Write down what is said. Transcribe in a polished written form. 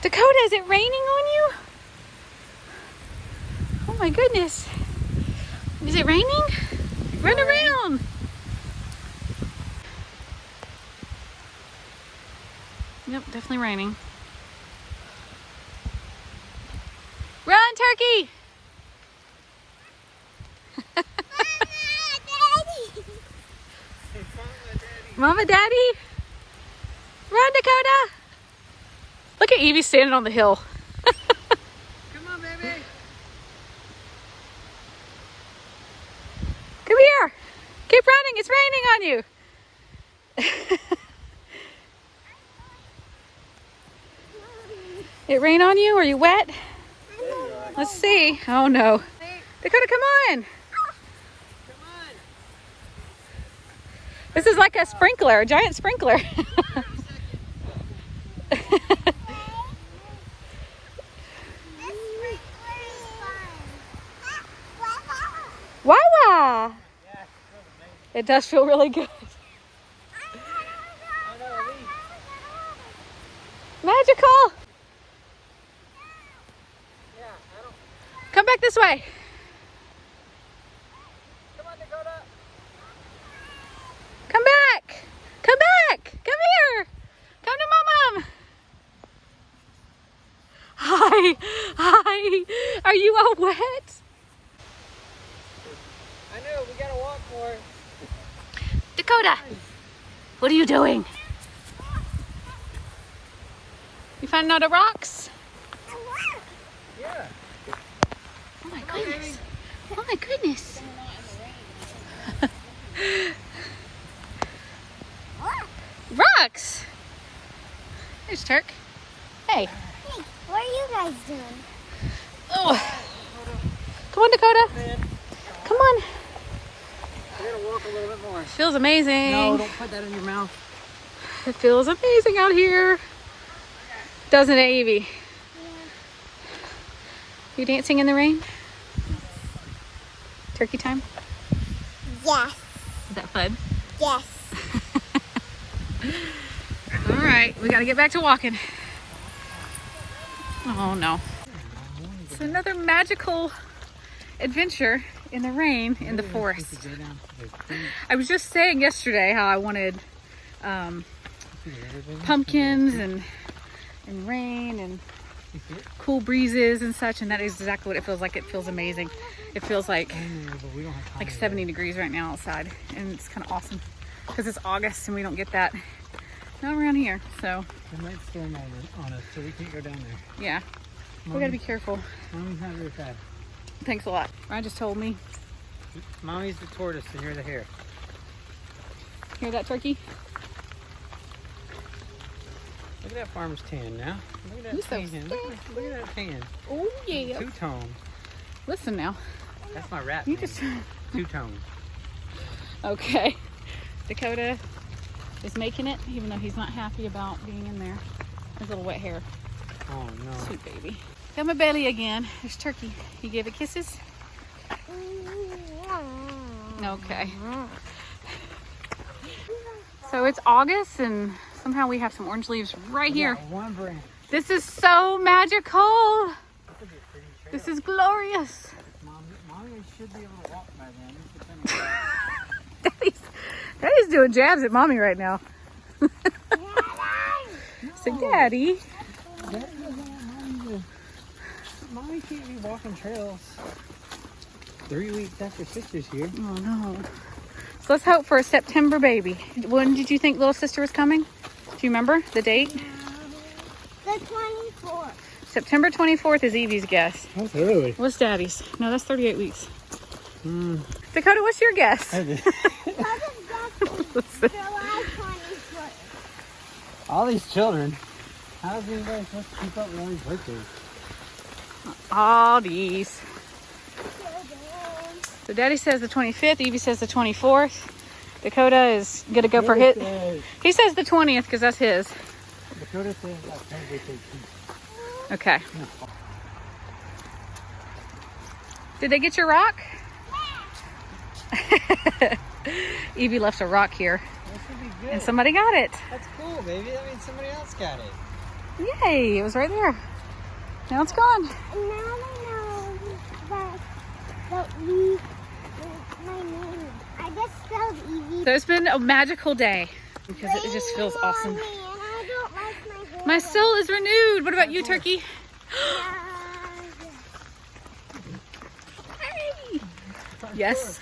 Dakota, is it raining on you? Oh my goodness. Is it raining? Run around. Yep, definitely raining. Run, turkey! Mama, Daddy? Run, Dakota! Look at Evie standing on the hill. Come on, baby. Come here. Keep running. It's raining on you. It rain on you? Are you wet? Let's see. Oh no. Dakota, come on. This is like a sprinkler, a giant sprinkler. Wawa! It does feel really good. Magical! Come back this way. Come on, Dakota. Come back. Come back. Come here. Come to Mom. Hi. Hi. Are you all wet? I know, we gotta walk more. Dakota, what are you doing? You finding all the rocks? Yeah. Oh my goodness. Oh my goodness. Rocks. There's Turk. Hey. Hey, what are you guys doing? Oh. Come on, Dakota. Come on. We gotta walk a little bit more. Feels amazing. No, don't put that in your mouth. It feels amazing out here. Doesn't it, Evie? Yeah. You dancing in the rain? Turkey time? Yes. Is that fun? Yes. All right, we got to get back to walking. Oh no. It's another magical adventure in the rain in the forest. I was just saying yesterday how I wanted pumpkins and rain and cool breezes and such, and that is exactly what it feels like. It feels amazing. It feels like 70 degrees right now outside, and it's kind of awesome because it's August and we don't get that not around here. So It might storm on us, so we can't go down there. yeah, we gotta be careful. Mommy's not very fast. Thanks a lot. Ryan just told me. Mommy's the tortoise and you're the hare. Hear that, turkey? Look at that farmer's tan now. Look at that You're so tan. Look at that tan. Oh yeah. Two-tone. Listen now. That's my rat You name. just Two-tone. okay. Dakota is making it, even though he's not happy about being in there. His little wet hair. Oh no. Sweet baby. Got my belly again. There's turkey. You gave it kisses? Okay. So it's August and somehow we have some orange leaves right here. One branch. This is so magical. This is glorious. Mommy should be able to walk by then. Daddy's doing jabs at mommy right now. Say, Daddy. Daddy doesn't want Mommy to... Mommy can't be walking trails 3 weeks after sister's here. Oh no. So let's hope for a September baby. When did you think little sister was coming? Do you remember the date? The 24th. September 24th is Evie's guess. That's early. What's Daddy's? No, that's 38 weeks. Dakota, what's your guess? July 24th. All these children. How is anybody supposed to keep up with all these birthdays? All these. So Daddy says the 25th. Evie says the 24th. Dakota is going to go for hit. He says the 20th because that's his. Dakota says October 13th. Okay. Did they get your rock? Evie left a rock here. That should be good. And somebody got it. That's cool, baby. That means somebody else got it. Yay, it was right there. Now it's gone. And now they know that we, my name. I just spelled Evie. So it's been a magical day because it just feels awesome. And I don't like my hair. My soul is renewed. What about you, Turkey? Yeah. Hey. Yes.